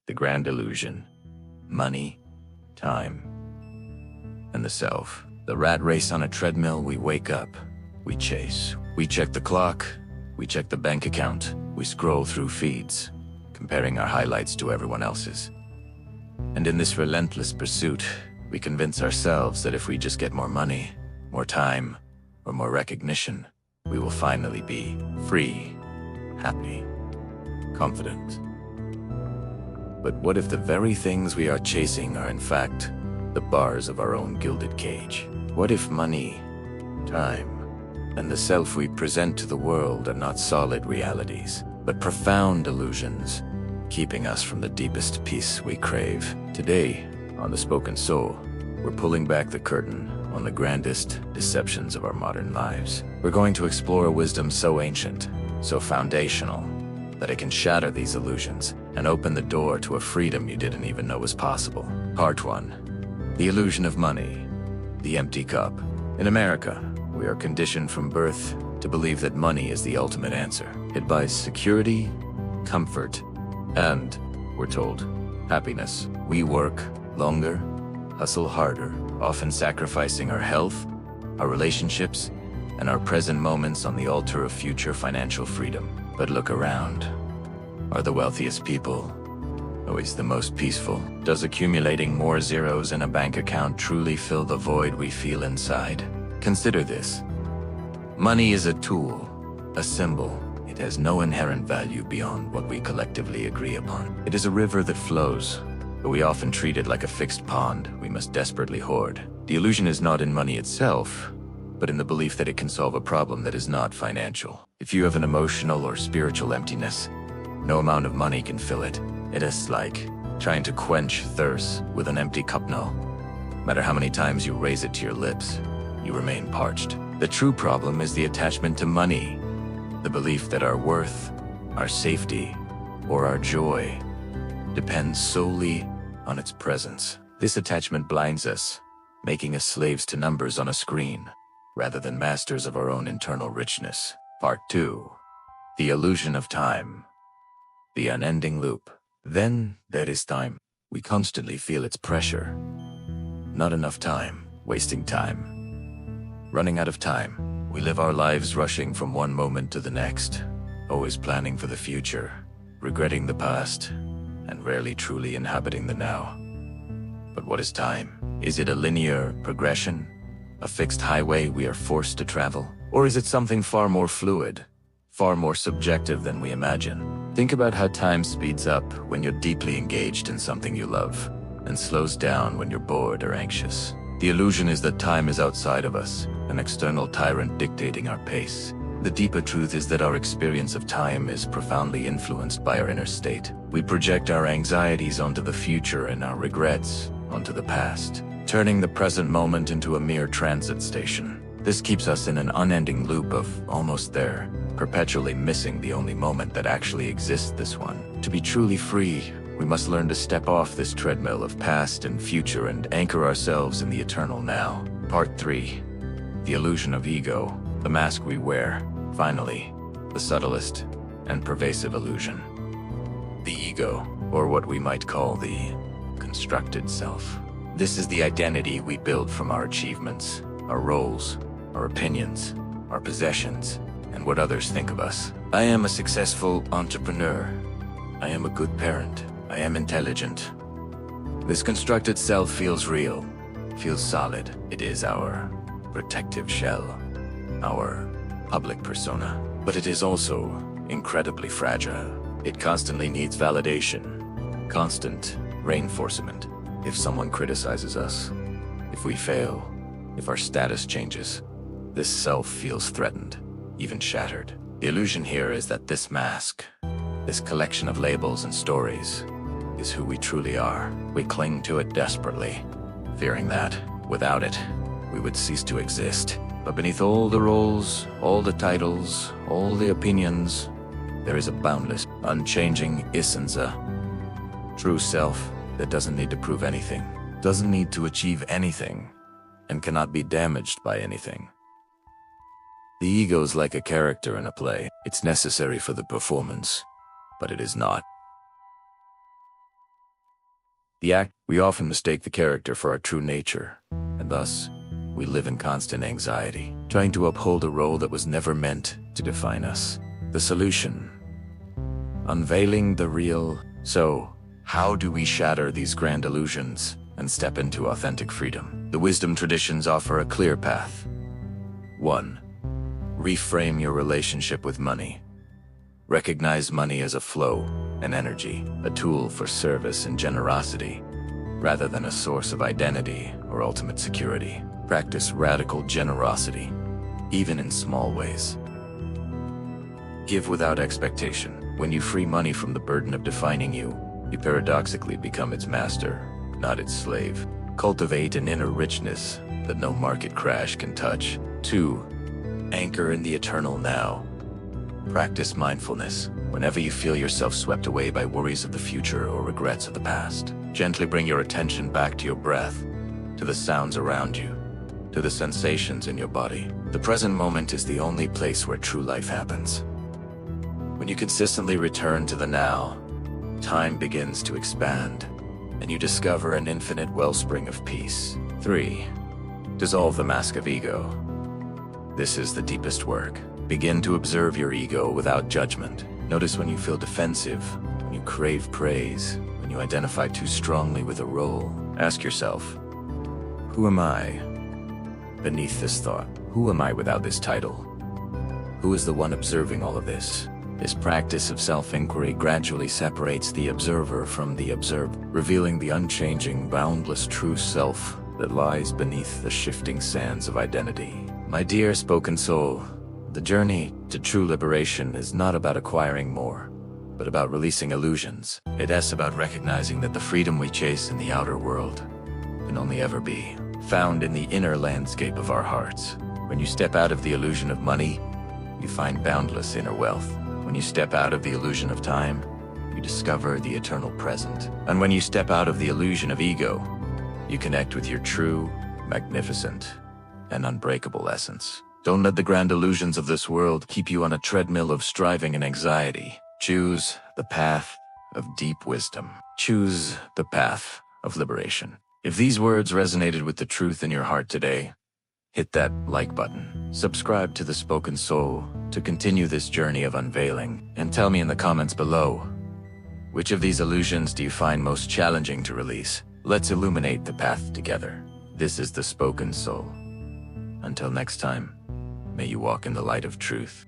the grand illusion, money, time, and the self. The rat race on a treadmill. We wake up, we chase, we check the clock, we check the bank account, we scroll through feeds, comparing our highlights to everyone else's. And in this relentless pursuit, we convince ourselves that if we just get more money, more time, or more recognition, we will finally be free, happy, confident. But what if the very things we are chasing are in fact the bars of our own gilded cage? What if money, time, and the self we present to the world are not solid realities, but profound illusions, keeping us from the deepest peace we crave? Today, on The Spoken Soul, we're pulling back the curtain on the grandest deceptions of our modern lives. We're going to explore a wisdom so ancient, so foundational, that it can shatter these illusions and open the door to a freedom you didn't even know was possible. Part 1. The illusion of money. The empty cup. In America, we are conditioned from birth to believe that money is the ultimate answer. It buys security, comfort, and, we're told, happiness. We work longer, hustle harder, often sacrificing our health, our relationships, and our present moments on the altar of future financial freedom. But look around. Are the wealthiest people always the most peaceful? Does accumulating more zeros in a bank account truly fill the void we feel inside? Consider this. Money is a tool, a symbol. It has no inherent value beyond what we collectively agree upon. It is a river that flows, but we often treat it like a fixed pond we must desperately hoard. The illusion is not in money itself, but in the belief that it can solve a problem that is not financial. If you have an emotional or spiritual emptiness, no amount of money can fill it. It is like trying to quench thirst with an empty cup. No matter how many times you raise it to your lips, you remain parched. The true problem is the attachment to money, the belief that our worth, our safety, or our joy depends solely on its presence. This attachment blinds us, making us slaves to numbers on a screen, rather than masters of our own internal richness. Part 2. The illusion of time. The unending loop. Then there is time. We constantly feel its pressure. Not enough time. Wasting time. Running out of time. We live our lives rushing from one moment to the next, always planning for the future, regretting the past, and rarely truly inhabiting the now. But what is time? Is it a linear progression? A fixed highway we are forced to travel? Or is it something far more fluid, far more subjective than we imagine? Think about how time speeds up when you're deeply engaged in something you love, and slows down when you're bored or anxious. The illusion is that time is outside of us, an external tyrant dictating our pace. The deeper truth is that our experience of time is profoundly influenced by our inner state. We project our anxieties onto the future and our regrets onto the past, turning the present moment into a mere transit station. This keeps us in an unending loop of almost there, perpetually missing the only moment that actually exists, this one. To be truly free, we must learn to step off this treadmill of past and future and anchor ourselves in the eternal now. Part 3. The illusion of ego, the mask we wear. Finally, the subtlest and pervasive illusion. The ego, or what we might call the constructed self. This is the identity we build from our achievements, our roles, our opinions, our possessions, and what others think of us. I am a successful entrepreneur. I am a good parent. I am intelligent. This constructed self feels real, feels solid. It is our protective shell, our public persona. But it is also incredibly fragile. It constantly needs validation, constant reinforcement. If someone criticizes us, if we fail, if our status changes, this self feels threatened, even shattered. The illusion here is that this mask, this collection of labels and stories, is who we truly are. We cling to it desperately, fearing that, without it, we would cease to exist. But beneath all the roles, all the titles, all the opinions, there is a boundless, unchanging essence, a true self that doesn't need to prove anything, doesn't need to achieve anything, and cannot be damaged by anything. The ego is like a character in a play. It's necessary for the performance, but it is not. We often mistake the character for our true nature, and thus, we live in constant anxiety, trying to uphold a role that was never meant to define us. The solution: unveiling the real. So, how do we shatter these grand illusions and step into authentic freedom? The wisdom traditions offer a clear path. 1. Reframe your relationship with money. Recognize money as a flow, an energy, a tool for service and generosity, rather than a source of identity or ultimate security. Practice radical generosity, even in small ways. Give without expectation. When you free money from the burden of defining you, you paradoxically become its master, not its slave. Cultivate an inner richness that no market crash can touch. 2. Anchor in the eternal now. Practice mindfulness. Whenever you feel yourself swept away by worries of the future or regrets of the past, gently bring your attention back to your breath, to the sounds around you, to the sensations in your body. The present moment is the only place where true life happens. When you consistently return to the now, time begins to expand, and you discover an infinite wellspring of peace. 3. Dissolve the mask of ego. This is the deepest work. Begin to observe your ego without judgment. Notice when you feel defensive, when you crave praise, when you identify too strongly with a role. Ask yourself, who am I beneath this thought? Who am I without this title? Who is the one observing all of this? This practice of self-inquiry gradually separates the observer from the observed, revealing the unchanging, boundless true self that lies beneath the shifting sands of identity. My dear spoken soul, the journey to true liberation is not about acquiring more, but about releasing illusions. It is about recognizing that the freedom we chase in the outer world can only ever be found in the inner landscape of our hearts. When you step out of the illusion of money, you find boundless inner wealth. When you step out of the illusion of time, you discover the eternal present. And when you step out of the illusion of ego, you connect with your true, magnificent, and unbreakable essence. Don't let the grand illusions of this world keep you on a treadmill of striving and anxiety. Choose the path of deep wisdom. Choose the path of liberation. If these words resonated with the truth in your heart today, hit that like button. Subscribe to The Spoken Soul to continue this journey of unveiling, and tell me in the comments below, which of these illusions do you find most challenging to release? Let's illuminate the path together. This is The Spoken Soul. Until next time, may you walk in the light of truth.